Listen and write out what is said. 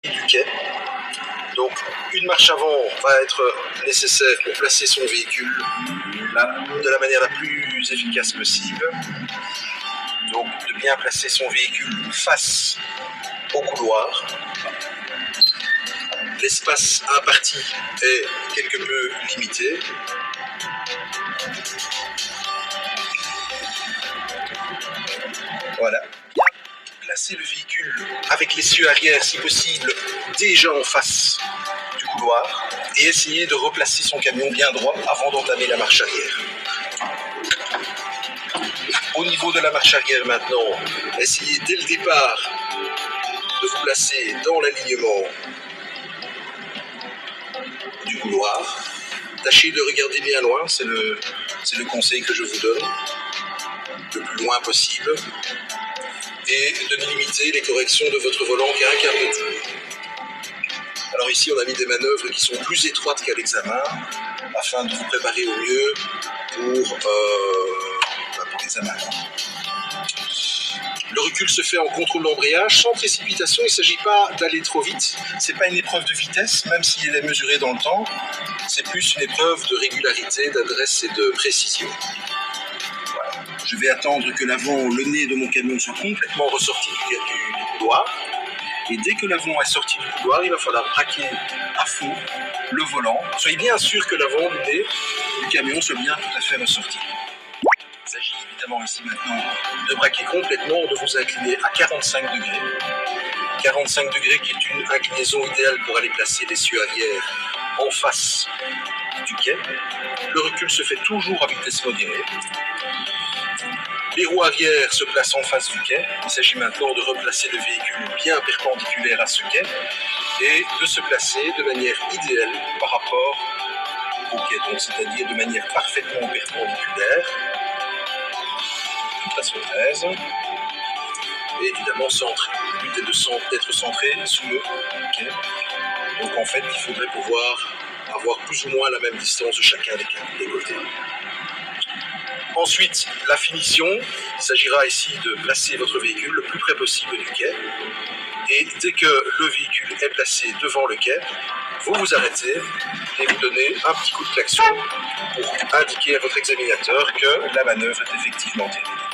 du quai. Donc une marche avant va être nécessaire pour placer son véhicule de la manière la plus efficace possible. Donc de bien placer son véhicule face au couloir. L'espace imparti est quelque peu limité. Voilà. Placer le véhicule avec l'essieu arrière, si possible, déjà en face du couloir et essayer de replacer son camion bien droit avant d'entamer la marche arrière. Au niveau de la marche arrière maintenant, essayez dès le départ de vous placer dans l'alignement du couloir. Tâchez de regarder bien loin, c'est le conseil que je vous donne, le plus loin possible, et de ne limiter les corrections de votre volant qu'à un quart de tour. Alors ici, on a mis des manœuvres qui sont plus étroites qu'à l'examen, afin de vous préparer au mieux pour l'examen. Le recul se fait en contrôle d'embrayage, sans précipitation. Il ne s'agit pas d'aller trop vite. Ce n'est pas une épreuve de vitesse, même si elle est mesurée dans le temps. C'est plus une épreuve de régularité, d'adresse et de précision. Voilà. Je vais attendre que l'avant, le nez de mon camion soit complètement ressorti du couloir. Et dès que l'avant est sorti du couloir, il va falloir braquer à fond le volant. Soyez bien sûr que l'avant du nez du camion soit bien tout à fait ressorti. Il s'agit évidemment ici maintenant de braquer complètement, de vous incliner à 45 degrés. 45 degrés qui est une inclinaison idéale pour aller placer l'essieu arrière en face du quai. Le recul se fait toujours à vitesse modérée. Les roues arrière se placent en face du quai. Il s'agit maintenant de replacer le véhicule bien perpendiculaire à ce quai et de se placer de manière idéale par rapport au quai, donc c'est-à-dire de manière parfaitement perpendiculaire. Toute la synthèse. Et évidemment centré. Le but est d'être centré sous le quai. Donc en fait, il faudrait pouvoir avoir plus ou moins la même distance de chacun des côtés. Ensuite, la finition. Il s'agira ici de placer votre véhicule le plus près possible du quai. Et dès que le véhicule est placé devant le quai, vous vous arrêtez et vous donnez un petit coup de klaxon pour indiquer à votre examinateur que la manœuvre est effectivement terminée.